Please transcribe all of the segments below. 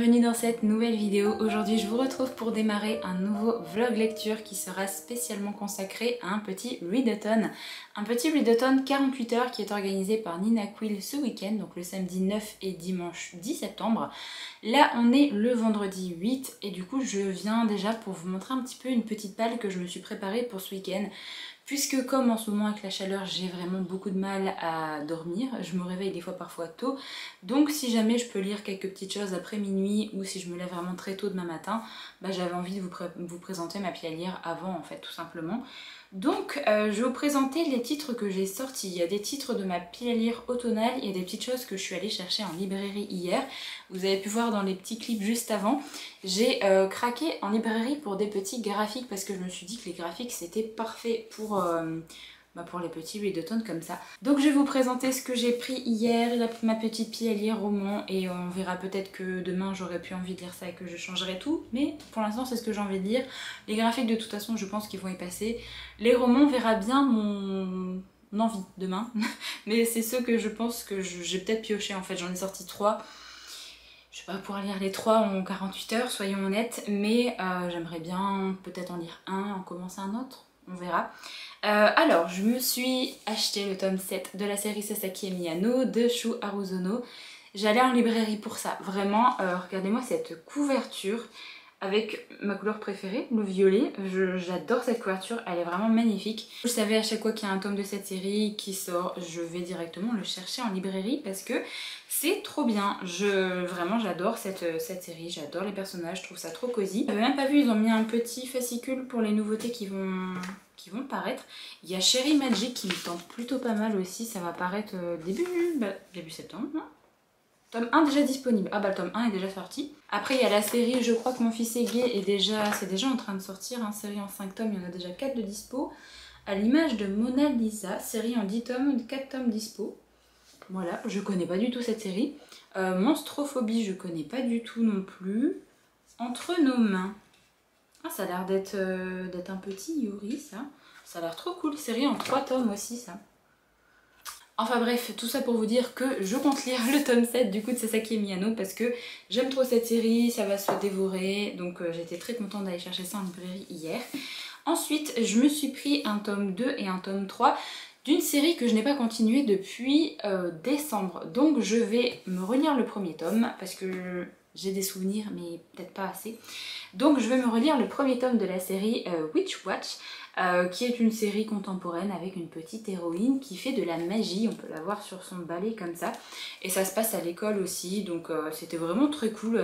bienvenue dans cette nouvelle vidéo. Aujourd'hui je vous retrouve pour démarrer un nouveau vlog lecture qui sera spécialement consacré à un petit readathon. Un petit readathon 48 heures qui est organisé par Nina Quill ce week-end, donc le samedi 9 et dimanche 10 septembre. Là on est le vendredi 8 et du coup je viens déjà pour vous montrer un petit peu une petite palle que je me suis préparée pour ce week-end. Puisque comme en ce moment avec la chaleur j'ai vraiment beaucoup de mal à dormir, je me réveille des fois parfois tôt, donc si jamais je peux lire quelques petites choses après minuit ou si je me lève vraiment très tôt demain matin, j'avais envie de vous présenter ma pile à lire avant en fait tout simplement. Donc je vais vous présenter les titres que j'ai sortis. Il y a des titres de ma pile à lire automnale, il y a des petites choses que je suis allée chercher en librairie hier. Vous avez pu voir dans les petits clips juste avant. J'ai craqué en librairie pour des petits graphiques parce que je me suis dit que les graphiques c'était parfait pour les petits readathons comme ça. Donc je vais vous présenter ce que j'ai pris hier, ma petite pile à lire roman, et on verra peut-être que demain j'aurais plus envie de lire ça et que je changerai tout, mais pour l'instant c'est ce que j'ai envie de lire. Les graphiques de toute façon je pense qu'ils vont y passer. Les romans on verra bien mon envie demain, mais c'est ceux que je pense que j'ai peut-être pioché en fait, j'en ai sorti 3. Je vais pas pouvoir lire les 3 en 48 heures, soyons honnêtes, mais j'aimerais bien peut-être en lire un, en commencer un autre, on verra. Alors, je me suis acheté le tome 7 de la série Sasaki et Miyano de Shu Haruzono. J'allais en librairie pour ça, vraiment, regardez-moi cette couverture avec ma couleur préférée, le violet. J'adore cette couverture, elle est vraiment magnifique. Vous savez, à chaque fois qu'il y a un tome de cette série qui sort, je vais directement le chercher en librairie parce que c'est trop bien. Vraiment, j'adore cette série, j'adore les personnages, je trouve ça trop cosy. J'avais même pas vu, ils ont mis un petit fascicule pour les nouveautés qui vont paraître. Il y a Cherry Magic qui me tente plutôt pas mal aussi, ça va paraître début septembre, non ? Tome 1 déjà disponible. Ah le tome 1 est déjà sorti. Après il y a la série Je crois que mon fils est gay, c'est déjà en train de sortir, hein, série en 5 tomes, il y en a déjà 4 de dispo. À l'image de Mona Lisa, série en 10 tomes, 4 tomes dispo. Voilà, je connais pas du tout cette série. Monstrophobie, je connais pas du tout non plus. Entre nos mains. Ah, ça a l'air d'être un petit Yuri, ça. Ça a l'air trop cool. Série en 3 tomes aussi, ça. Enfin bref, tout ça pour vous dire que je compte lire le tome 7 du coup de Sasaki et Miyano parce que j'aime trop cette série, ça va se dévorer. Donc j'étais très contente d'aller chercher ça en librairie hier. Ensuite, je me suis pris un tome 2 et un tome 3 d'une série que je n'ai pas continuée depuis décembre. Donc je vais me relire le premier tome parce que j'ai des souvenirs mais peut-être pas assez. Donc je vais me relire le premier tome de la série Witch Watch, qui est une série contemporaine avec une petite héroïne qui fait de la magie. On peut la voir sur son balai comme ça. Et ça se passe à l'école aussi, donc c'était vraiment très cool,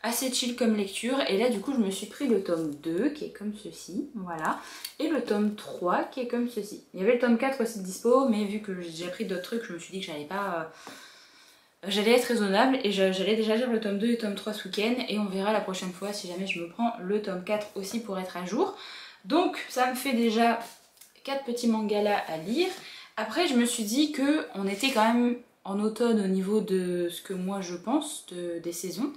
assez chill comme lecture. Et là du coup je me suis pris le tome 2 qui est comme ceci, voilà, et le tome 3 qui est comme ceci. Il y avait le tome 4 aussi de dispo, mais vu que j'ai pris d'autres trucs, je me suis dit que j'allais pas... J'allais être raisonnable et j'allais déjà lire le tome 2 et le tome 3 ce week-end, et on verra la prochaine fois si jamais je me prends le tome 4 aussi pour être à jour. Donc ça me fait déjà 4 petits mangas là à lire. Après je me suis dit que on était quand même en automne au niveau de ce que moi je pense des saisons.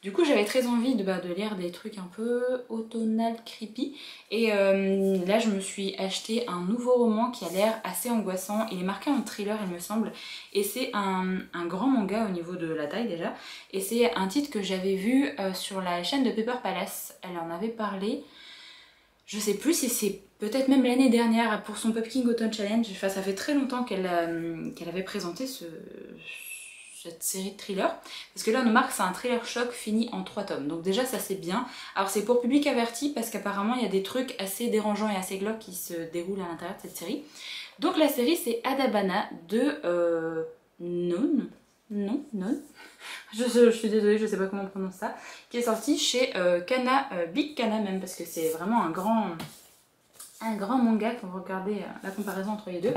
Du coup j'avais très envie de lire des trucs un peu automnal creepy. Et là je me suis acheté un nouveau roman qui a l'air assez angoissant. Il est marqué en thriller il me semble. Et c'est un grand manga au niveau de la taille déjà. Et c'est un titre que j'avais vu sur la chaîne de Pepper Palace. Elle en avait parlé. Je sais plus si c'est peut-être même l'année dernière pour son Pumpkin Autumn Challenge. Enfin, ça fait très longtemps qu'elle avait présenté cette série de thrillers. Parce que là, on remarque que c'est un thriller choc fini en 3 tomes. Donc déjà, ça c'est bien. Alors c'est pour public averti parce qu'apparemment, il y a des trucs assez dérangeants et assez glauques qui se déroulent à l'intérieur de cette série. Donc la série, c'est Adabana de Non. Je suis désolée, je sais pas comment on prononce ça, qui est sorti chez Kana, Big Kana même, parce que c'est vraiment un grand manga quand vous regardez la comparaison entre les deux.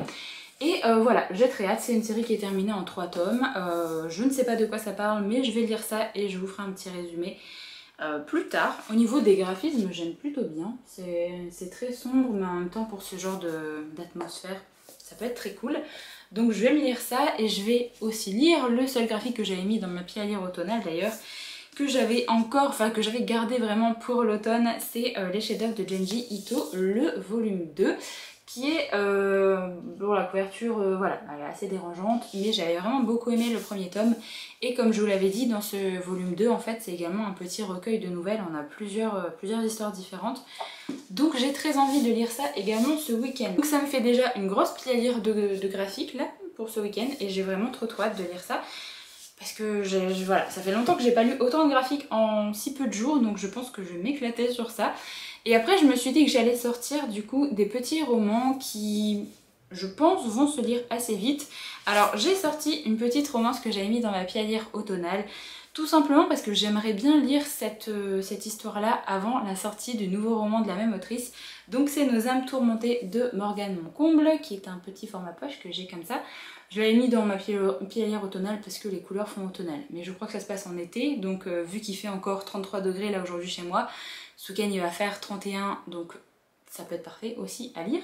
Et voilà, j'ai très hâte, c'est une série qui est terminée en 3 tomes, je ne sais pas de quoi ça parle, mais je vais lire ça et je vous ferai un petit résumé plus tard. Au niveau des graphismes, j'aime plutôt bien, c'est très sombre, mais en même temps pour ce genre d'atmosphère, ça peut être très cool. Donc je vais me lire ça et je vais aussi lire le seul graphique que j'avais mis dans ma pile à lire automnale d'ailleurs, que j'avais gardé vraiment pour l'automne, c'est les chefs-d'œuvre de Junji Ito, le volume 2, qui est, bon la couverture, voilà, elle est assez dérangeante, mais j'avais vraiment beaucoup aimé le premier tome, et comme je vous l'avais dit, dans ce volume 2, en fait, c'est également un petit recueil de nouvelles, on a plusieurs histoires différentes, donc j'ai très envie de lire ça également ce week-end. Donc ça me fait déjà une grosse pile à lire de graphiques, là, pour ce week-end, et j'ai vraiment trop hâte de lire ça. Parce que voilà, ça fait longtemps que j'ai pas lu autant de graphiques en si peu de jours, donc je pense que je vais m'éclater sur ça. Et après je me suis dit que j'allais sortir du coup des petits romans qui, je pense, vont se lire assez vite. Alors j'ai sorti une petite romance que j'avais mis dans ma pile à lire automnale, tout simplement parce que j'aimerais bien lire cette histoire-là avant la sortie du nouveau roman de la même autrice. Donc c'est Nos âmes tourmentées de Morgane Moncomble, qui est un petit format poche que j'ai comme ça. Je l'avais mis dans ma pile à lire automnale parce que les couleurs font automnal. Mais je crois que ça se passe en été, donc vu qu'il fait encore 33 degrés là aujourd'hui chez moi, ce week-end il va faire 31, donc ça peut être parfait aussi à lire.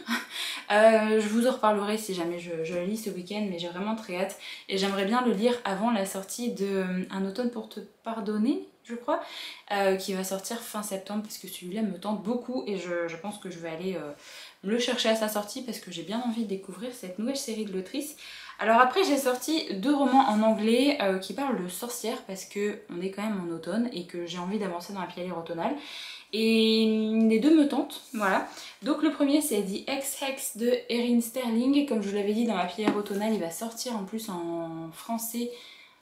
Je vous en reparlerai si jamais je le lis ce week-end, mais j'ai vraiment très hâte. Et j'aimerais bien le lire avant la sortie de Un automne pour te pardonner, je crois, qui va sortir fin septembre, parce que celui-là me tente beaucoup et je pense que je vais aller le chercher à sa sortie parce que j'ai bien envie de découvrir cette nouvelle série de l'autrice. Alors après j'ai sorti 2 romans en anglais qui parlent de sorcières parce que on est quand même en automne et que j'ai envie d'avancer dans la pile à lire automnale. Et les 2 me tentent, voilà. Donc le premier c'est The Ex-Hex de Erin Sterling. Comme je vous l'avais dit dans la pile à lire automnale, il va sortir en plus en français.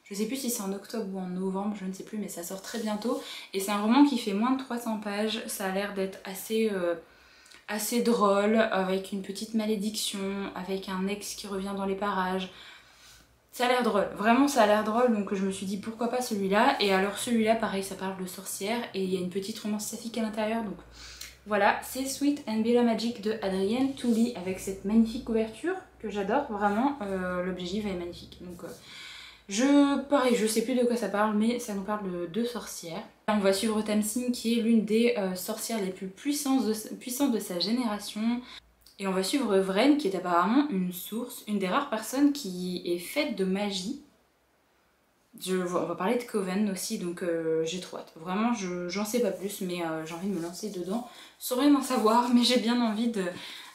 Je sais plus si c'est en octobre ou en novembre, je ne sais plus, mais ça sort très bientôt. Et c'est un roman qui fait moins de 300 pages, ça a l'air d'être assez drôle, avec une petite malédiction, avec un ex qui revient dans les parages. Ça a l'air drôle, vraiment ça a l'air drôle, donc je me suis dit pourquoi pas celui-là. Et alors celui-là pareil, ça parle de sorcières et il y a une petite romance saphique à l'intérieur, donc voilà. C'est Sweet and Bitter Magic de Adrienne Touli avec cette magnifique couverture que j'adore, vraiment l'objectif est magnifique. Donc pareil, je sais plus de quoi ça parle, mais ça nous parle de 2 sorcières. On va suivre Tamsin qui est l'une des sorcières les plus puissantes de sa génération. Et on va suivre Vren qui est apparemment une source, une des rares personnes qui est faite de magie. On va parler de Coven aussi, donc j'ai trop hâte. Vraiment, j'en sais pas plus, mais j'ai envie de me lancer dedans sans rien en savoir. Mais j'ai bien envie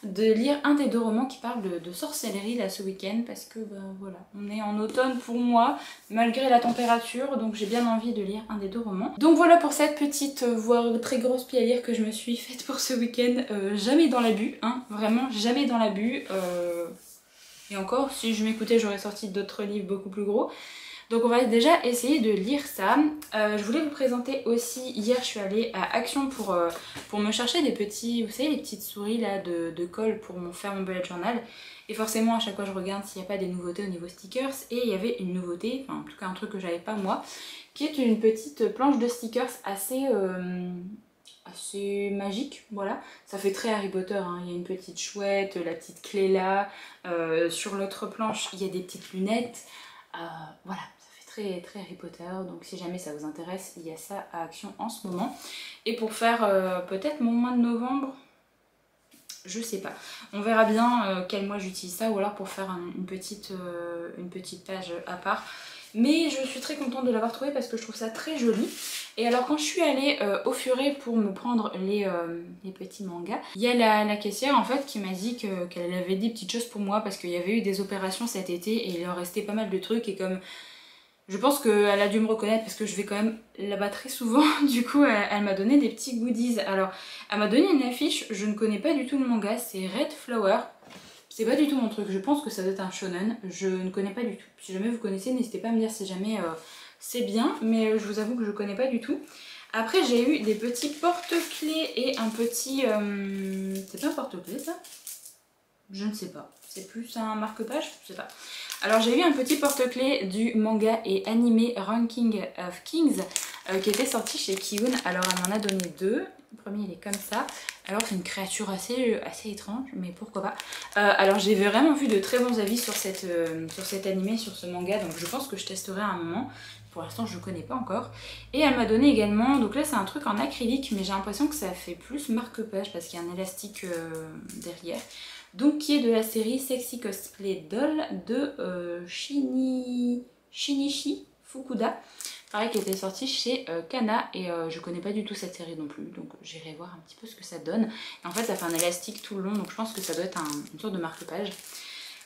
de lire un des 2 romans qui parle de sorcellerie là ce week-end, parce que voilà, on est en automne pour moi, malgré la température, donc j'ai bien envie de lire un des 2 romans. Donc voilà pour cette petite, voire très grosse pile à lire que je me suis faite pour ce week-end. Jamais dans l'abus, hein, vraiment jamais dans l'abus. Et encore, si je m'écoutais, j'aurais sorti d'autres livres beaucoup plus gros. Donc on va déjà essayer de lire ça. Je voulais vous présenter aussi, hier je suis allée à Action pour me chercher des petits, vous savez les petites souris là de colle pour faire mon bullet journal. Et forcément à chaque fois je regarde s'il n'y a pas des nouveautés au niveau stickers. Et il y avait une nouveauté, enfin en tout cas un truc que j'avais pas moi, qui est une petite planche de stickers assez magique, voilà. Ça fait très Harry Potter, hein. Il y a une petite chouette, la petite clé là. Sur l'autre planche il y a des petites lunettes. Voilà. Très, très Harry Potter, donc si jamais ça vous intéresse, il y a ça à Action en ce moment. Et pour faire peut-être mon mois de novembre, je sais pas. On verra bien quel mois j'utilise ça, ou alors pour faire une petite page à part. Mais je suis très contente de l'avoir trouvé parce que je trouve ça très joli. Et alors quand je suis allée au Furet pour me prendre les petits mangas, il y a la caissière en fait qui m'a dit qu'elle avait des petites choses pour moi parce qu'il y avait eu des opérations cet été et il leur restait pas mal de trucs, et comme je pense qu'elle a dû me reconnaître parce que je vais quand même là-bas très souvent. Du coup, elle m'a donné des petits goodies. Alors, elle m'a donné une affiche. Je ne connais pas du tout le manga. C'est Red Flower. C'est pas du tout mon truc. Je pense que ça doit être un shonen. Je ne connais pas du tout. Si jamais vous connaissez, n'hésitez pas à me dire si jamais c'est bien. Mais je vous avoue que je connais pas du tout. Après, j'ai eu des petits porte-clés et un petit... C'est pas un porte-clés, ça? Je ne sais pas. C'est plus un marque-page? Je sais pas. Alors j'ai eu un petit porte-clés du manga et animé Ranking of Kings qui était sorti chez Kiun. Alors elle m'en a donné 2. Le premier il est comme ça. Alors c'est une créature assez étrange, mais pourquoi pas. Alors j'ai vraiment vu de très bons avis sur cet animé, sur ce manga, donc je pense que je testerai à un moment. Pour l'instant je ne connais pas encore. Et elle m'a donné également, donc là c'est un truc en acrylique, mais j'ai l'impression que ça fait plus marque-page parce qu'il y a un élastique derrière. Donc qui est de la série Sexy Cosplay Doll de Shinichi Fukuda. pareil qui était sorti chez Kana et je connais pas du tout cette série non plus, donc j'irai voir un petit peu ce que ça donne. Et en fait ça fait un élastique tout le long, donc je pense que ça doit être une sorte de marque-page.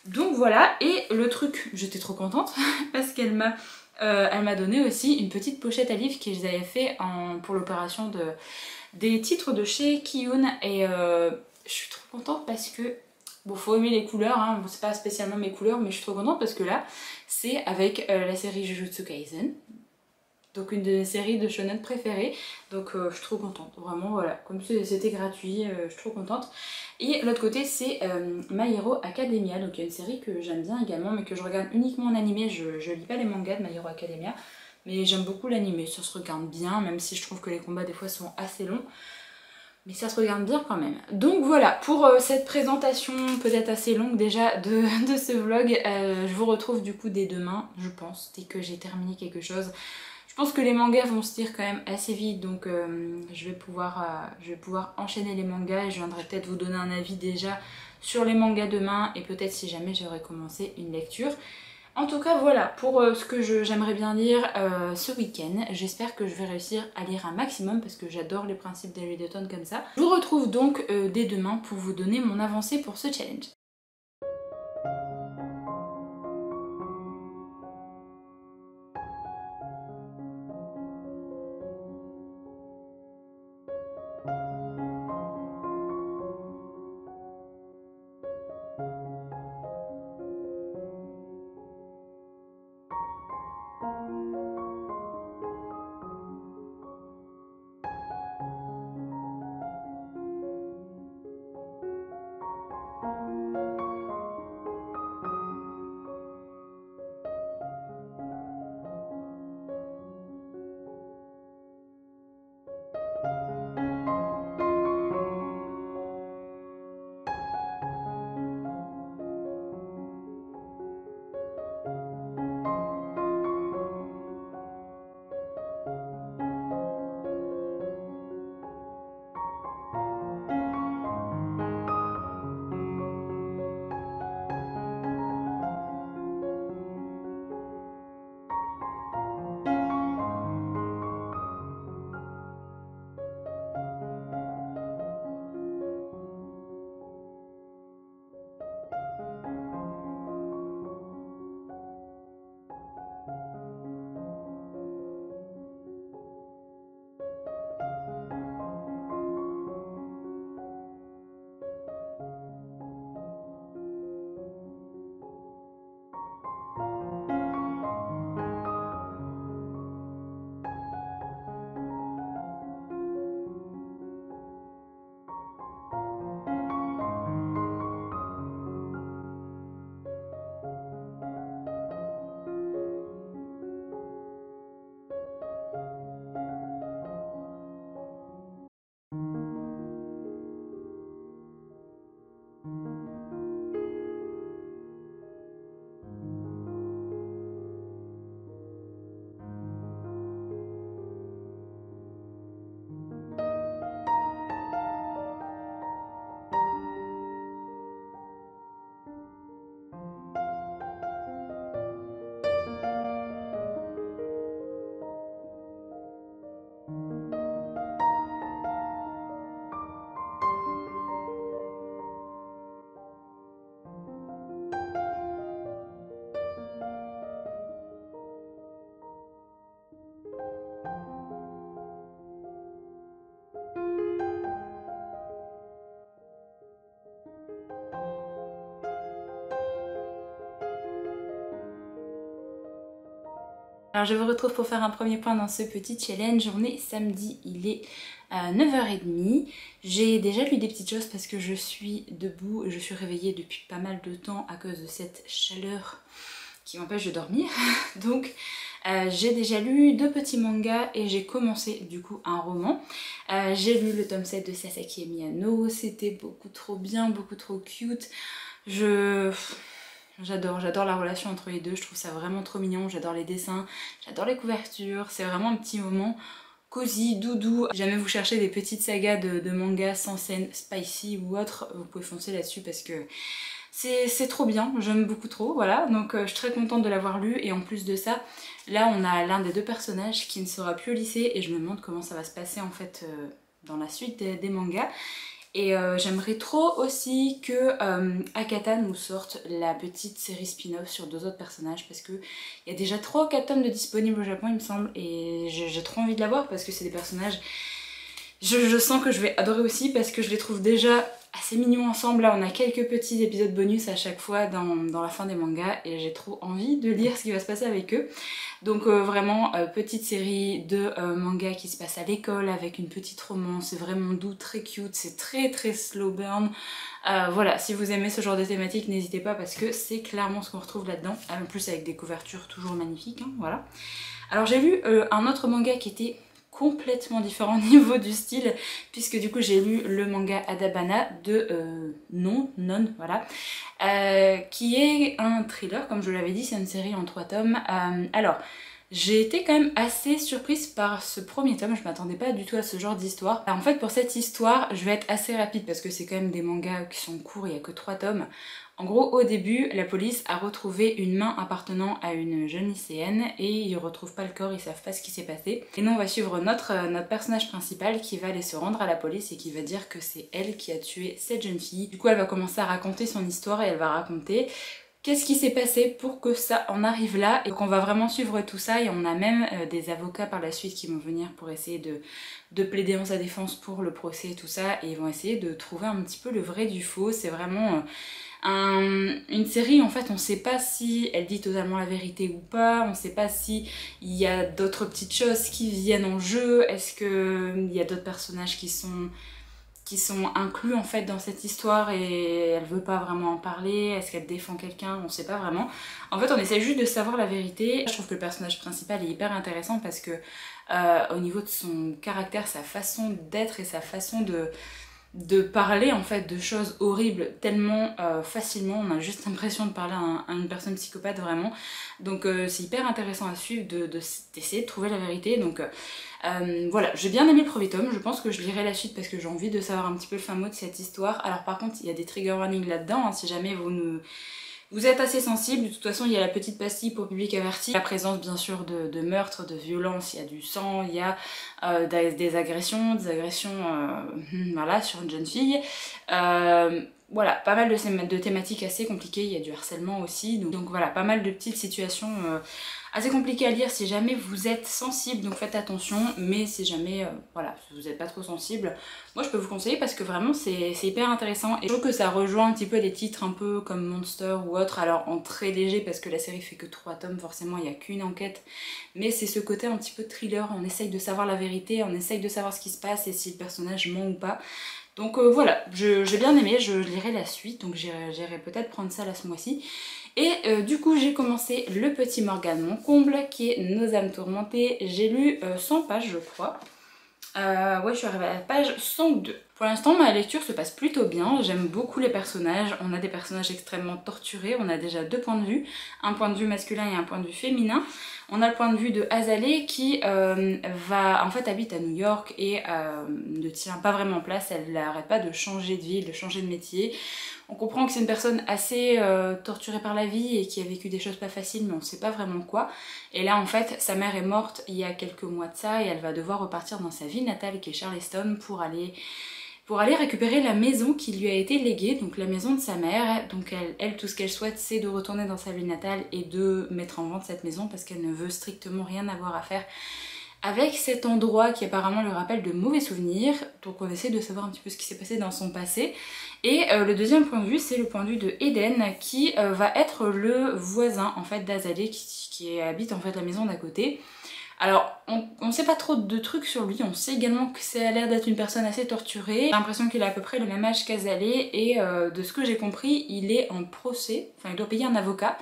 Donc voilà, et le truc, j'étais trop contente parce qu'elle m'a donné aussi une petite pochette à livres qu'ils avaient fait pour l'opération des titres de chez Kiyun et je suis trop contente parce que bon, faut aimer les couleurs, hein. Bon, c'est pas spécialement mes couleurs, mais je suis trop contente parce que là, c'est avec la série Jujutsu Kaisen. Donc une de mes séries de shonen préférées. Donc je suis trop contente, vraiment voilà. Comme c'était gratuit, je suis trop contente. Et l'autre côté, c'est My Hero Academia. Donc il y a une série que j'aime bien également, mais que je regarde uniquement en animé. Je lis pas les mangas de My Hero Academia. Mais j'aime beaucoup l'animé, ça se regarde bien, même si je trouve que les combats des fois sont assez longs. Mais ça se regarde bien quand même. Donc voilà, pour cette présentation peut-être assez longue déjà de ce vlog, je vous retrouve du coup dès demain, je pense, dès que j'ai terminé quelque chose. Je pense que les mangas vont se lire quand même assez vite, donc je vais pouvoir enchaîner les mangas et je viendrai peut-être vous donner un avis déjà sur les mangas demain et peut-être si jamais j'aurais commencé une lecture. En tout cas voilà pour ce que j'aimerais bien lire ce week-end. J'espère que je vais réussir à lire un maximum parce que j'adore les principes des readathons comme ça. Je vous retrouve donc dès demain pour vous donner mon avancée pour ce challenge. Alors je vous retrouve pour faire un premier point dans ce petit challenge. On est samedi, il est 9h30. J'ai déjà lu des petites choses parce que je suis debout, je suis réveillée depuis pas mal de temps à cause de cette chaleur qui m'empêche de dormir. Donc j'ai déjà lu 2 petits mangas et j'ai commencé du coup un roman. J'ai lu le tome 7 de Sasaki et Miyano, c'était beaucoup trop bien, beaucoup trop cute. J'adore la relation entre les deux, je trouve ça vraiment trop mignon, j'adore les dessins, j'adore les couvertures, c'est vraiment un petit moment cosy, doudou. Si jamais vous cherchez des petites sagas de mangas sans scène spicy ou autre, vous pouvez foncer là-dessus parce que C'est trop bien, j'aime beaucoup trop, voilà. Donc je suis très contente de l'avoir lu et en plus de ça, là on a l'un des deux personnages qui ne sera plus au lycée et je me demande comment ça va se passer en fait dans la suite des mangas. Et j'aimerais trop aussi que Akata nous sorte la petite série spin-off sur 2 autres personnages parce que il y a déjà 3 ou 4 tomes de disponibles au Japon il me semble et j'ai trop envie de la voir parce que c'est des personnages je sens que je vais adorer aussi parce que je les trouve déjà assez mignons ensemble. Là on a quelques petits épisodes bonus à chaque fois dans la fin des mangas et j'ai trop envie de lire ce qui va se passer avec eux. Donc vraiment petite série de mangas qui se passe à l'école avec une petite romance, c'est vraiment doux, très cute, c'est très slow burn. Voilà, si vous aimez ce genre de thématique, n'hésitez pas parce que c'est clairement ce qu'on retrouve là-dedans. En plus avec des couvertures toujours magnifiques, hein, voilà. Alors j'ai lu un autre manga qui était complètement différent au niveau du style puisque du coup j'ai lu le manga Adabana de Non, voilà, qui est un thriller comme je l'avais dit, c'est une série en 3 tomes. Alors j'ai été quand même assez surprise par ce premier tome, je m'attendais pas du tout à ce genre d'histoire. En fait pour cette histoire je vais être assez rapide parce que c'est quand même des mangas qui sont courts, il n'y a que 3 tomes. En gros, au début, la police a retrouvé une main appartenant à une jeune lycéenne et ils retrouvent pas le corps, ils savent pas ce qui s'est passé. Et nous, on va suivre notre personnage principal qui va aller se rendre à la police et qui va dire que c'est elle qui a tué cette jeune fille. Du coup, elle va commencer à raconter son histoire et elle va raconter qu'est-ce qui s'est passé pour que ça en arrive là. Et donc on va vraiment suivre tout ça et on a même des avocats par la suite qui vont venir pour essayer de plaider en sa défense pour le procès et tout ça. Et ils vont essayer de trouver un petit peu le vrai du faux. C'est vraiment... une série, en fait, on sait pas si elle dit totalement la vérité ou pas, on sait pas si il y a d'autres petites choses qui viennent en jeu, est-ce qu'il y a d'autres personnages qui sont inclus en fait dans cette histoire et elle veut pas vraiment en parler, est-ce qu'elle défend quelqu'un, on sait pas vraiment. En fait on essaie juste de savoir la vérité. Je trouve que le personnage principal est hyper intéressant parce que au niveau de son caractère, sa façon d'être et sa façon de parler en fait de choses horribles tellement facilement, on a juste l'impression de parler à une personne psychopathe vraiment. Donc c'est hyper intéressant à suivre d'essayer de trouver la vérité. Donc voilà, j'ai bien aimé le premier tome, je pense que je lirai la suite parce que j'ai envie de savoir un petit peu le fin mot de cette histoire. Alors par contre il y a des trigger warnings là-dedans, hein, si jamais vous êtes assez sensible. De toute façon il y a la petite pastille pour public averti, la présence bien sûr de meurtres, de violences, il y a du sang, il y a des agressions voilà, sur une jeune fille. Voilà, pas mal de thématiques assez compliquées, il y a du harcèlement aussi, donc voilà, pas mal de petites situations assez compliquées à lire si jamais vous êtes sensible, donc faites attention, mais si jamais, voilà, si vous n'êtes pas trop sensible, moi je peux vous conseiller parce que vraiment c'est hyper intéressant et je trouve que ça rejoint un petit peu des titres un peu comme Monster ou autre, alors en très léger parce que la série fait que 3 tomes, forcément il n'y a qu'une enquête, mais c'est ce côté un petit peu thriller, on essaye de savoir la vérité, on essaye de savoir ce qui se passe et si le personnage ment ou pas. Donc voilà, j'ai bien aimé, je lirai la suite, donc j'irai peut-être prendre ça là ce mois-ci. Et du coup j'ai commencé Le Petit Morgan, mon comble, qui est Nos âmes tourmentées. J'ai lu 100 pages je crois. Ouais, je suis arrivée à la page 102. Pour l'instant ma lecture se passe plutôt bien, j'aime beaucoup les personnages, on a des personnages extrêmement torturés, on a déjà 2 points de vue, un point de vue masculin et un point de vue féminin. On a le point de vue de Azalée qui en fait habite à New York et ne tient pas vraiment place, elle n'arrête pas de changer de ville, de changer de métier. On comprend que c'est une personne assez torturée par la vie et qui a vécu des choses pas faciles mais on sait pas vraiment quoi. Et là en fait sa mère est morte il y a quelques mois de ça et elle va devoir repartir dans sa ville natale qui est Charleston pour aller récupérer la maison qui lui a été léguée, donc la maison de sa mère. Donc elle tout ce qu'elle souhaite c'est de retourner dans sa ville natale et de mettre en vente cette maison parce qu'elle ne veut strictement rien avoir à faire avec cet endroit qui apparemment lui rappelle de mauvais souvenirs. Donc on essaie de savoir un petit peu ce qui s'est passé dans son passé. Et le deuxième point de vue c'est le point de vue de Eden qui va être le voisin en fait d'Azalée qui habite en fait la maison d'à côté. Alors, on sait pas trop de trucs sur lui, on sait également que ça a l'air d'être une personne assez torturée. J'ai l'impression qu'il a à peu près le même âge qu'Azalée et de ce que j'ai compris, il est en procès, enfin il doit payer un avocat.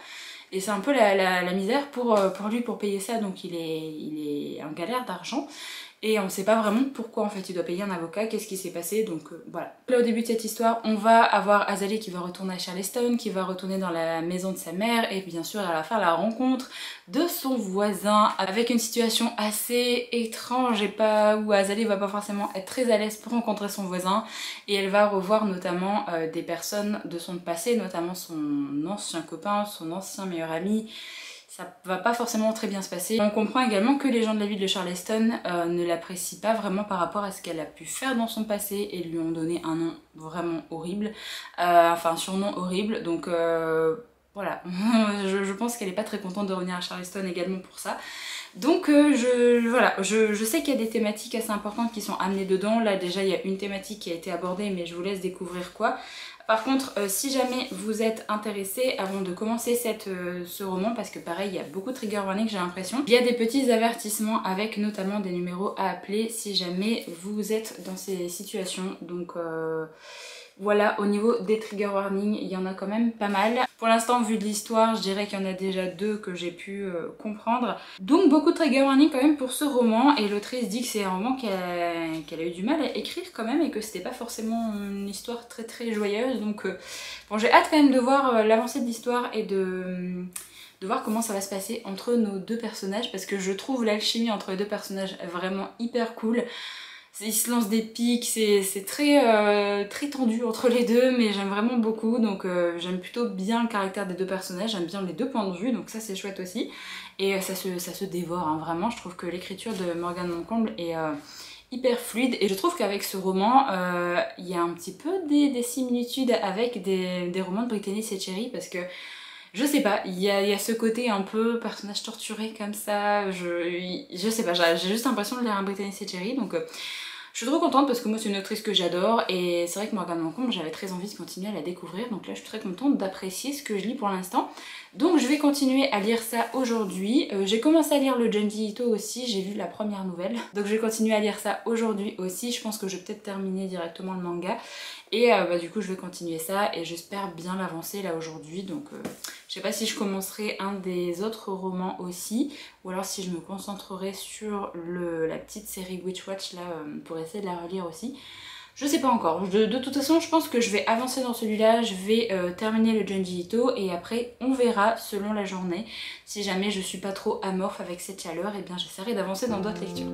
Et c'est un peu la misère pour lui pour payer ça, donc il est en galère d'argent. et on sait pas vraiment pourquoi en fait il doit payer un avocat, qu'est-ce qui s'est passé, donc voilà. Là au début de cette histoire, on va avoir Azalea qui va retourner à Charleston, qui va retourner dans la maison de sa mère, et bien sûr elle va faire la rencontre de son voisin avec une situation assez étrange et pas où Azalea va pas forcément être très à l'aise pour rencontrer son voisin, et elle va revoir notamment des personnes de son passé, notamment son ancien copain, son ancien meilleur ami. Ça va pas forcément très bien se passer. On comprend également que les gens de la ville de Charleston ne l'apprécient pas vraiment par rapport à ce qu'elle a pu faire dans son passé et lui ont donné un nom vraiment horrible, enfin un surnom horrible, donc voilà, je pense qu'elle est pas très contente de revenir à Charleston également pour ça. Donc voilà, je sais qu'il y a des thématiques assez importantes qui sont amenées dedans. Là déjà il y a une thématique qui a été abordée, mais je vous laisse découvrir quoi. Par contre, si jamais vous êtes intéressé avant de commencer ce roman, parce que pareil, il y a beaucoup de trigger warning, j'ai l'impression, il y a des petits avertissements avec notamment des numéros à appeler si jamais vous êtes dans ces situations. Donc voilà, au niveau des trigger warnings, il y en a quand même pas mal. Pour l'instant, vu de l'histoire, je dirais qu'il y en a déjà 2 que j'ai pu comprendre. Donc beaucoup de trigger warnings quand même pour ce roman, et l'autrice dit que c'est un roman qu'elle a eu du mal à écrire quand même, et que c'était pas forcément une histoire très très joyeuse. Donc bon, j'ai hâte quand même de voir l'avancée de l'histoire et de voir comment ça va se passer entre nos 2 personnages, parce que je trouve l'alchimie entre les 2 personnages vraiment hyper cool. Ils se lancent des pics, c'est très tendu entre les deux, mais j'aime vraiment beaucoup, donc j'aime plutôt bien le caractère des 2 personnages, j'aime bien les 2 points de vue, donc ça c'est chouette aussi. Et ça se dévore, hein, vraiment, je trouve que l'écriture de Morgane Moncomble est hyper fluide, et je trouve qu'avec ce roman, il y a un petit peu des similitudes avec des romans de Brittany Setcheri, parce que je sais pas, il y a ce côté un peu personnage torturé comme ça, je sais pas, j'ai juste l'impression de lire un Brittany Setcheri, donc je suis trop contente parce que moi c'est une autrice que j'adore, et c'est vrai que Morgane Moncomble, j'avais très envie de continuer à la découvrir, donc là je suis très contente d'apprécier ce que je lis pour l'instant. Donc je vais continuer à lire ça aujourd'hui. J'ai commencé à lire le Junji Ito aussi, j'ai lu la première nouvelle, donc je vais continuer à lire ça aujourd'hui aussi. Je pense que je vais peut-être terminer directement le manga, et du coup je vais continuer ça, et j'espère bien l'avancer là aujourd'hui. Donc je sais pas si je commencerai un des autres romans aussi, ou alors si je me concentrerai sur la petite série Witch Watch là pour essayer de la relire aussi. Je sais pas encore. De toute façon, je pense que je vais avancer dans celui-là, je vais terminer le Junji Ito, et après on verra selon la journée. Si jamais je suis pas trop amorphe avec cette chaleur, et bien j'essaierai d'avancer dans d'autres lectures.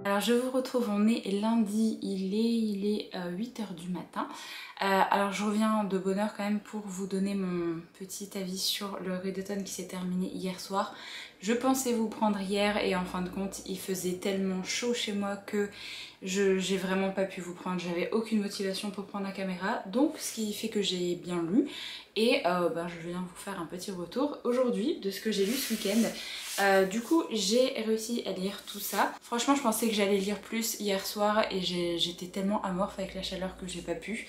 Alors je vous retrouve, on est lundi, il est 8h du matin. Alors je reviens de bonne heure quand même pour vous donner mon petit avis sur le Read Autumn qui s'est terminé hier soir. Je pensais vous prendre hier, et en fin de compte il faisait tellement chaud chez moi que j'ai vraiment pas pu vous prendre. J'avais aucune motivation pour prendre la caméra, donc ce qui fait que j'ai bien lu, et je viens vous faire un petit retour aujourd'hui de ce que j'ai lu ce week-end. Du coup j'ai réussi à lire tout ça. Franchement je pensais que j'allais lire plus hier soir, et j'étais tellement amorphe avec la chaleur que j'ai pas pu.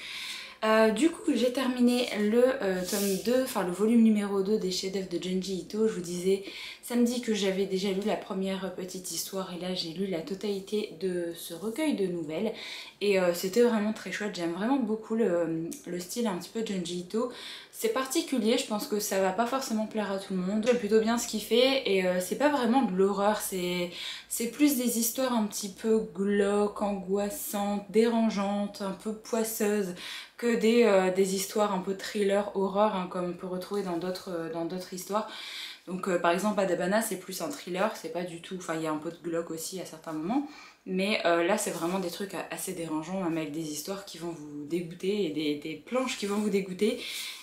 Du coup, j'ai terminé le tome 2, enfin le volume numéro 2 des chefs-d'œuvre de Junji Ito. Je vous disais samedi que j'avais déjà lu la première petite histoire et là j'ai lu la totalité de ce recueil de nouvelles. Et c'était vraiment très chouette, j'aime vraiment beaucoup le style un petit peu de Junji Ito. C'est particulier, je pense que ça va pas forcément plaire à tout le monde. J'aime plutôt bien ce qu'il fait et c'est pas vraiment de l'horreur, c'est plus des histoires un petit peu glauques, angoissantes, dérangeantes, un peu poisseuses que des histoires un peu thriller, horreur, hein, comme on peut retrouver dans d'autres histoires. Donc par exemple Adabana c'est plus un thriller, c'est pas du tout, enfin il y a un peu de glauque aussi à certains moments, mais là c'est vraiment des trucs assez dérangeants, même avec des histoires qui vont vous dégoûter et des planches qui vont vous dégoûter.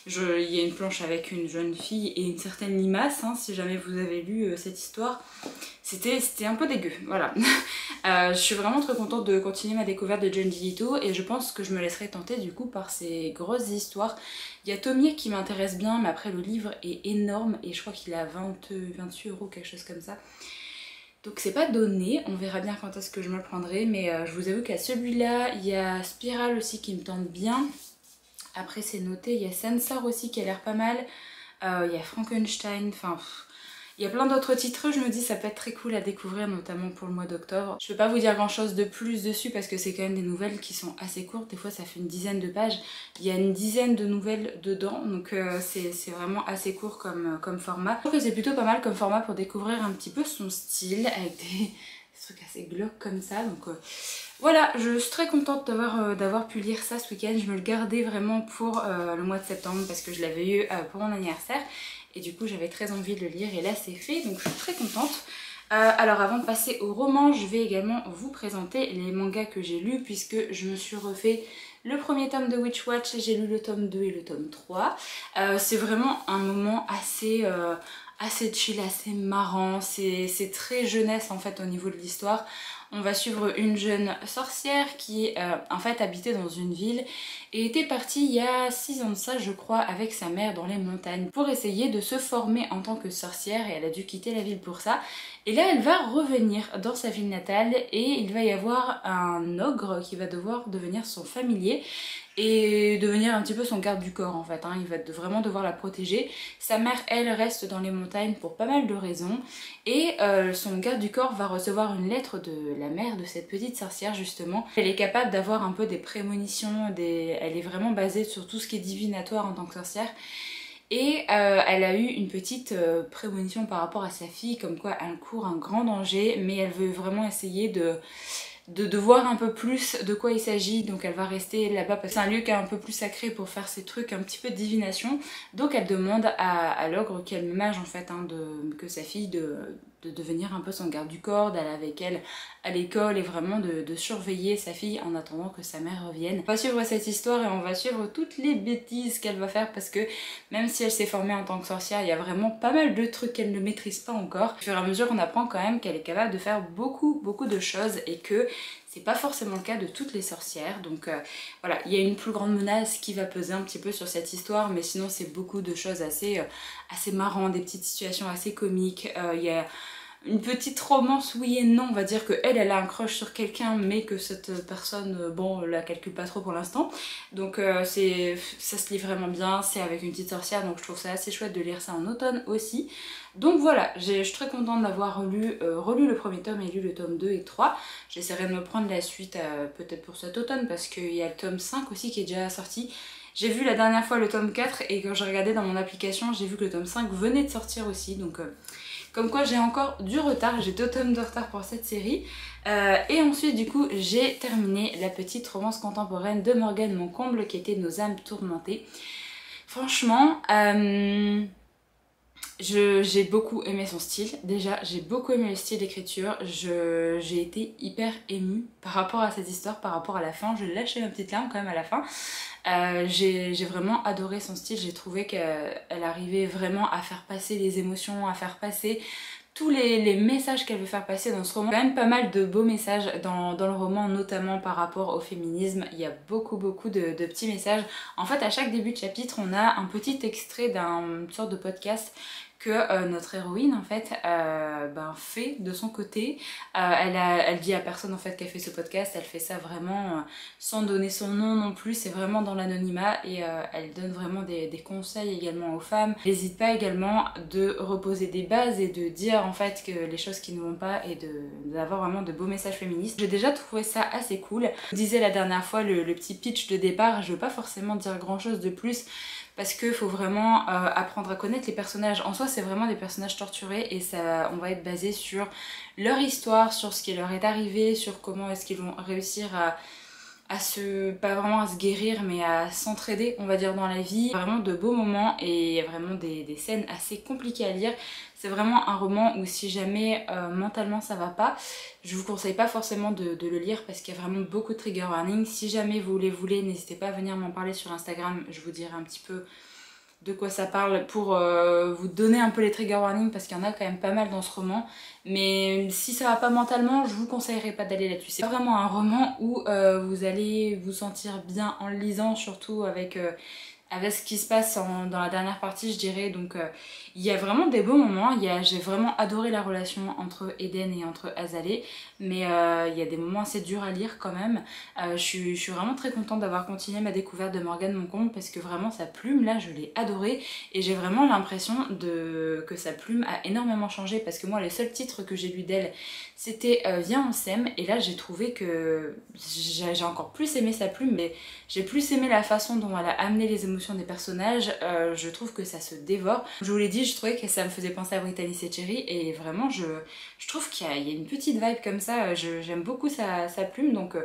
Il y a une planche avec une jeune fille et une certaine limace, hein, si jamais vous avez lu cette histoire, c'était un peu dégueu, voilà. Je suis vraiment très contente de continuer ma découverte de Junji Ito et je pense que je me laisserai tenter du coup par ces grosses histoires. Il y a Tomie qui m'intéresse bien, mais après le livre est énorme et je crois qu'il est à 28 €, quelque chose comme ça. Donc c'est pas donné, on verra bien quand est-ce que je me le prendrai, mais je vous avoue qu'à celui-là, il y a Spiral aussi qui me tente bien. Après c'est noté, il y a Sensor aussi qui a l'air pas mal, il y a Frankenstein, enfin... Il y a plein d'autres titres, je me dis ça peut être très cool à découvrir, notamment pour le mois d'octobre. Je peux pas vous dire grand chose de plus dessus parce que c'est quand même des nouvelles qui sont assez courtes, des fois ça fait une dizaine de pages. Il y a une dizaine de nouvelles dedans, donc c'est vraiment assez court comme format. Je trouve que c'est plutôt pas mal comme format pour découvrir un petit peu son style, avec des trucs assez glauques comme ça. Donc voilà, je suis très contente d'avoir pu lire ça ce week-end. Je me le gardais vraiment pour le mois de septembre parce que je l'avais eu pour mon anniversaire. Et du coup j'avais très envie de le lire et là c'est fait, donc je suis très contente. Alors avant de passer au roman, je vais également vous présenter les mangas que j'ai lus puisque je me suis refait le premier tome de Witch Watch, j'ai lu le tome 2 et le tome 3. C'est vraiment un moment assez chill, assez marrant, c'est très jeunesse en fait au niveau de l'histoire. On va suivre une jeune sorcière qui en fait habitait dans une ville et était partie il y a 6 ans de ça je crois avec sa mère dans les montagnes pour essayer de se former en tant que sorcière et elle a dû quitter la ville pour ça. Et là elle va revenir dans sa ville natale et il va y avoir un ogre qui va devoir devenir son familier et devenir un petit peu son garde du corps en fait, hein. Il va vraiment devoir la protéger. Sa mère elle reste dans les montagnes pour pas mal de raisons et son garde du corps va recevoir une lettre de la mère de cette petite sorcière justement. Elle est capable d'avoir un peu des prémonitions, elle est vraiment basée sur tout ce qui est divinatoire en tant que sorcière. Et elle a eu une petite prémonition par rapport à sa fille, comme quoi elle court un grand danger, mais elle veut vraiment essayer de voir un peu plus de quoi il s'agit, donc elle va rester là-bas parce que c'est un lieu qui est un peu plus sacré pour faire ces trucs un petit peu de divination. Donc elle demande à l'ogre, qui est le mage en fait, hein, que sa fille de devenir un peu son garde du corps, d'aller avec elle à l'école et vraiment de surveiller sa fille en attendant que sa mère revienne. On va suivre cette histoire et on va suivre toutes les bêtises qu'elle va faire parce que même si elle s'est formée en tant que sorcière, il y a vraiment pas mal de trucs qu'elle ne maîtrise pas encore. Au fur et à mesure on apprend quand même qu'elle est capable de faire beaucoup de choses et que c'est pas forcément le cas de toutes les sorcières. Donc voilà, il y a une plus grande menace qui va peser un petit peu sur cette histoire, mais sinon c'est beaucoup de choses assez marrantes, des petites situations assez comiques. Il y a une petite romance oui et non, on va dire que elle a un crush sur quelqu'un mais que cette personne, bon, la calcule pas trop pour l'instant. Donc ça se lit vraiment bien, c'est avec une petite sorcière, donc je trouve ça assez chouette de lire ça en automne aussi. Donc voilà, je suis très contente d'avoir relu le premier tome et lu le tome 2 et 3. J'essaierai de me prendre la suite peut-être pour cet automne parce qu'il y a le tome 5 aussi qui est déjà sorti. J'ai vu la dernière fois le tome 4 et quand j'ai regardé dans mon application, j'ai vu que le tome 5 venait de sortir aussi, donc comme quoi j'ai encore du retard, j'ai 2 tomes de retard pour cette série. Et ensuite du coup j'ai terminé la petite romance contemporaine de Morgane Moncomble qui était Nos âmes tourmentées. Franchement, j'ai beaucoup aimé son style. Déjà j'ai beaucoup aimé le style d'écriture, j'ai été hyper émue par rapport à cette histoire, par rapport à la fin. J'ai lâché ma petite larme quand même à la fin. J'ai vraiment adoré son style, j'ai trouvé qu'elle arrivait vraiment à faire passer les émotions, à faire passer tous les messages qu'elle veut faire passer dans ce roman. Il y a quand même pas mal de beaux messages dans le roman, notamment par rapport au féminisme. Il y a beaucoup de petits messages. En fait à chaque début de chapitre on a un petit extrait d'une sorte de podcast que notre héroïne en fait fait de son côté. Elle dit à personne en fait qu'elle fait ce podcast, elle fait ça vraiment sans donner son nom non plus, c'est vraiment dans l'anonymat et elle donne vraiment des conseils également aux femmes. N'hésite pas également de reposer des bases et de dire en fait que les choses qui ne vont pas et d'avoir vraiment de beaux messages féministes. J'ai déjà trouvé ça assez cool. Je vous disais la dernière fois le petit pitch de départ, je veux pas forcément dire grand chose de plus parce qu'il faut vraiment apprendre à connaître les personnages. En soi, c'est vraiment des personnages torturés et ça, on va être basé sur leur histoire, sur ce qui leur est arrivé, sur comment est-ce qu'ils vont réussir pas vraiment à se guérir, mais à s'entraider, on va dire, dans la vie. Vraiment de beaux moments et vraiment des scènes assez compliquées à lire. C'est vraiment un roman où si jamais mentalement ça va pas, je vous conseille pas forcément de le lire parce qu'il y a vraiment beaucoup de trigger warning. Si jamais vous les voulez, n'hésitez pas à venir m'en parler sur Instagram, je vous dirai un petit peu de quoi ça parle pour vous donner un peu les trigger warnings parce qu'il y en a quand même pas mal dans ce roman. Mais si ça va pas mentalement, je vous conseillerais pas d'aller là-dessus. C'est vraiment un roman où vous allez vous sentir bien en le lisant, surtout avec ce qui se passe dans la dernière partie, je dirais. Donc il y a vraiment des beaux moments. J'ai vraiment adoré la relation entre Eden et entre Azalée, mais il y a des moments assez durs à lire quand même. Je suis vraiment très contente d'avoir continué ma découverte de Morgane Moncombe parce que vraiment sa plume là je l'ai adorée et j'ai vraiment l'impression que sa plume a énormément changé parce que moi les seuls titres que j'ai lus d'elle c'était Viens on s'aime et là j'ai trouvé que j'ai encore plus aimé sa plume, mais j'ai plus aimé la façon dont elle a amené les émotions des personnages. Je trouve que ça se dévore. Je vous l'ai dit, je trouvais que ça me faisait penser à Brittany Setcheri et vraiment je trouve qu'il y a une petite vibe comme ça. J'aime beaucoup sa plume, donc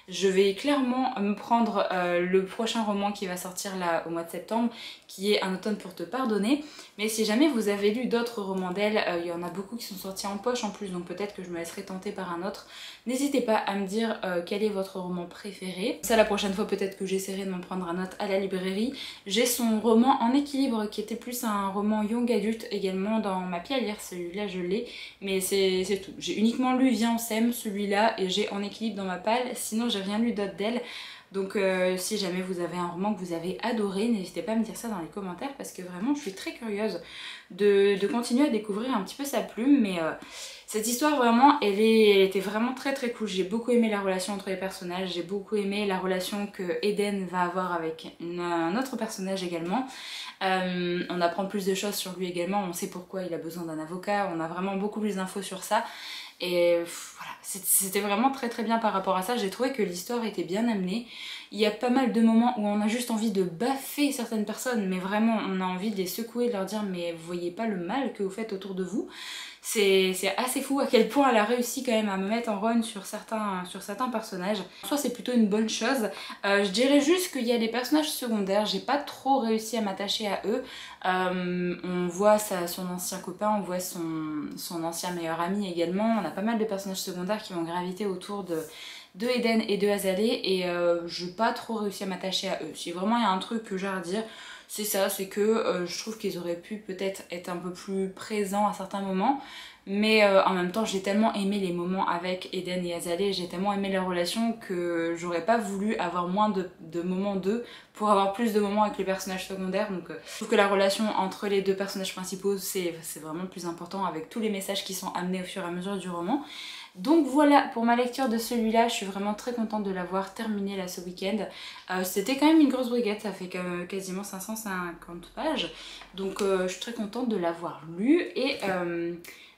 je vais clairement me prendre le prochain roman qui va sortir là au mois de septembre, qui est Un automne pour te pardonner. Mais si jamais vous avez lu d'autres romans d'elle, il y en a beaucoup qui sont sortis en poche en plus, donc peut-être que je me laisserai tenter par un autre. N'hésitez pas à me dire quel est votre roman préféré. Ça, la prochaine fois, peut-être que j'essaierai de m'en prendre un autre à la librairie. J'ai son roman En équilibre qui était plus un roman young adulte également dans ma pile à lire, celui-là je l'ai, mais c'est tout. J'ai uniquement lu Viens on s'aime, celui-là, et j'ai En équilibre dans ma palle, sinon j'ai rien lu d'autre d'elle. Donc si jamais vous avez un roman que vous avez adoré, n'hésitez pas à me dire ça dans les commentaires parce que vraiment je suis très curieuse de continuer à découvrir un petit peu sa plume. Mais cette histoire vraiment, elle était vraiment très très cool. J'ai beaucoup aimé la relation entre les personnages, j'ai beaucoup aimé la relation que Eden va avoir avec un autre personnage également. On apprend plus de choses sur lui également, on sait pourquoi il a besoin d'un avocat, on a vraiment beaucoup plus d'infos sur ça. Et voilà, c'était vraiment très très bien par rapport à ça. J'ai trouvé que l'histoire était bien amenée. Il y a pas mal de moments où on a juste envie de baffer certaines personnes, mais vraiment on a envie de les secouer, de leur dire mais vous voyez pas le mal que vous faites autour de vous. C'est assez fou à quel point elle a réussi quand même à me mettre en run sur certains personnages. En soi c'est plutôt une bonne chose. Je dirais juste qu'il y a des personnages secondaires, j'ai pas trop réussi à m'attacher à eux. On voit son ancien copain, on voit son ancien meilleur ami également. On a pas mal de personnages secondaires qui vont graviter autour de Eden et de Azalée et je n'ai pas trop réussi à m'attacher à eux. Si vraiment il y a un truc que j'ai à dire, c'est ça, c'est que je trouve qu'ils auraient pu peut-être être un peu plus présents à certains moments, mais en même temps j'ai tellement aimé les moments avec Eden et Azalée, j'ai tellement aimé leur relation que j'aurais pas voulu avoir moins de moments d'eux pour avoir plus de moments avec les personnages secondaires. Donc je trouve que la relation entre les deux personnages principaux c'est vraiment le plus important avec tous les messages qui sont amenés au fur et à mesure du roman. Donc voilà pour ma lecture de celui-là, je suis vraiment très contente de l'avoir terminé là ce week-end. C'était quand même une grosse brigade, ça fait quasiment 550 pages, donc je suis très contente de l'avoir lu. Et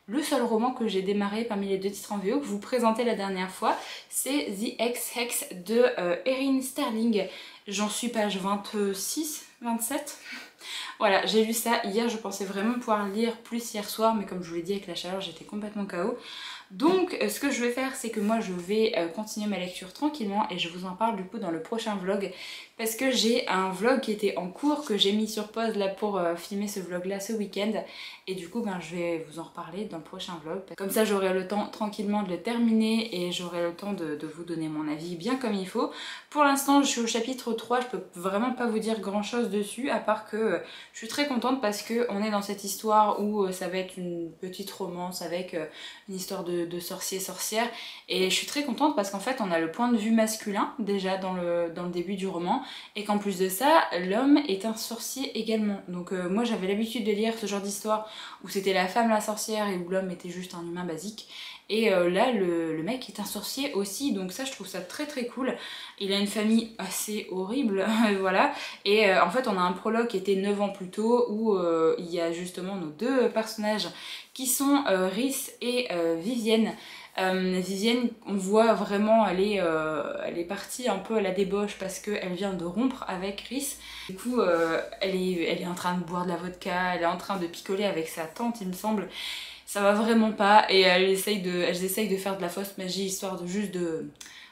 le seul roman que j'ai démarré parmi les deux titres en VO que vous présentez la dernière fois, c'est The Ex-Hex de Erin Sterling. J'en suis page 26, 27. Voilà, j'ai lu ça hier, je pensais vraiment pouvoir lire plus hier soir, mais comme je vous l'ai dit avec la chaleur, j'étais complètement KO. Donc ce que je vais faire, c'est que moi je vais continuer ma lecture tranquillement et je vous en parle du coup dans le prochain vlog, parce que j'ai un vlog qui était en cours que j'ai mis sur pause là pour filmer ce vlog là ce week-end, et du coup je vais vous en reparler dans le prochain vlog. Comme ça j'aurai le temps tranquillement de le terminer et j'aurai le temps de vous donner mon avis bien comme il faut. Pour l'instant je suis au chapitre 3, je peux vraiment pas vous dire grand chose dessus à part que je suis très contente parce qu'on est dans cette histoire où ça va être une petite romance avec une histoire de de sorcier-sorcière. Et je suis très contente parce qu'en fait on a le point de vue masculin déjà dans le début du roman, et qu'en plus de ça, l'homme est un sorcier également. Donc moi j'avais l'habitude de lire ce genre d'histoire où c'était la femme la sorcière et où l'homme était juste un humain basique. Et là, le mec est un sorcier aussi, donc ça, je trouve ça très très cool. Il a une famille assez horrible, voilà. Et en fait, on a un prologue qui était 9 ans plus tôt, où il y a justement nos deux personnages qui sont Rhys et Vivienne. Vivienne, on voit vraiment, elle est partie un peu à la débauche parce qu'elle vient de rompre avec Rhys. Du coup, elle est en train de boire de la vodka, elle est en train de picoler avec sa tante, il me semble. Ça va vraiment pas, et elles essayent de faire de la fausse magie histoire de juste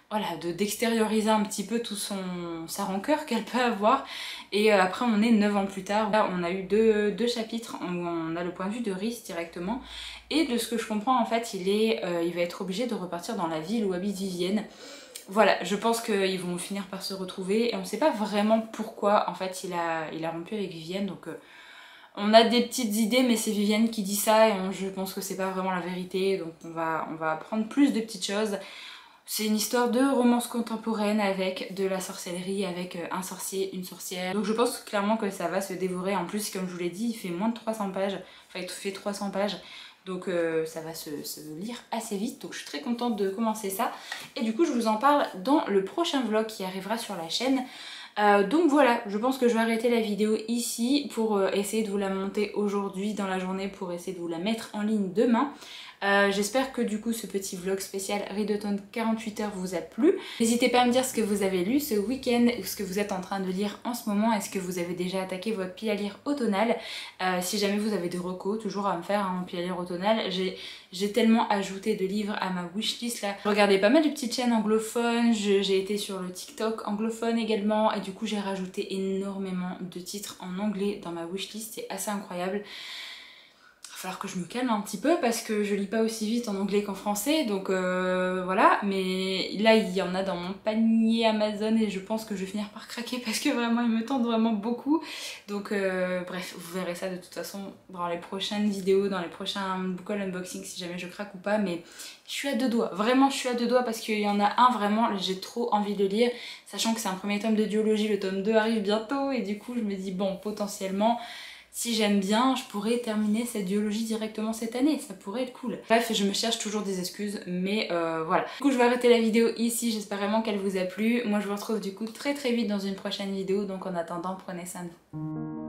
voilà, d'extérioriser un petit peu tout sa rancœur qu'elle peut avoir. Et après on est 9 ans plus tard, là on a eu deux chapitres où on a le point de vue de Rhys directement, et de ce que je comprends en fait il va être obligé de repartir dans la ville où habite Vivienne. Voilà, je pense qu'ils vont finir par se retrouver, et on sait pas vraiment pourquoi en fait il a rompu avec Vivienne, donc on a des petites idées, mais c'est Vivienne qui dit ça et je pense que c'est pas vraiment la vérité, donc on va apprendre plus de petites choses. C'est une histoire de romance contemporaine avec de la sorcellerie, avec un sorcier, une sorcière. Donc je pense clairement que ça va se dévorer. En plus, comme je vous l'ai dit, il fait moins de 300 pages, enfin il fait 300 pages. Donc ça va se lire assez vite, donc je suis très contente de commencer ça. Et du coup je vous en parle dans le prochain vlog qui arrivera sur la chaîne. Donc voilà, je pense que je vais arrêter la vidéo ici pour essayer de vous la monter aujourd'hui dans la journée, pour essayer de vous la mettre en ligne demain. J'espère que du coup ce petit vlog spécial Readathon 48 heures vous a plu. N'hésitez pas à me dire ce que vous avez lu ce week-end, ou ce que vous êtes en train de lire en ce moment. Est-ce que vous avez déjà attaqué votre pile à lire automnal? Si jamais vous avez des recos, toujours à me faire un pile à lire automnal. J'ai tellement ajouté de livres à ma wishlist là. Je regardais pas mal de petites chaînes anglophones, j'ai été sur le TikTok anglophone également, et du coup j'ai rajouté énormément de titres en anglais dans ma wishlist, c'est assez incroyable. Il va falloir que je me calme un petit peu parce que je lis pas aussi vite en anglais qu'en français, donc voilà. Mais là il y en a dans mon panier Amazon et je pense que je vais finir par craquer parce que vraiment ils me tentent vraiment beaucoup. Donc bref, vous verrez ça de toute façon dans les prochaines vidéos, dans les prochains book haul unboxing si jamais je craque ou pas. Mais je suis à deux doigts, vraiment je suis à deux doigts parce qu'il y en a un vraiment, j'ai trop envie de le lire, sachant que c'est un premier tome de duologie, le tome 2 arrive bientôt et du coup je me dis bon, potentiellement si j'aime bien, je pourrais terminer cette duologie directement cette année, ça pourrait être cool. Bref, je me cherche toujours des excuses, mais voilà. Du coup, je vais arrêter la vidéo ici, j'espère vraiment qu'elle vous a plu. Moi, je vous retrouve du coup très très vite dans une prochaine vidéo, donc en attendant, prenez soin de vous.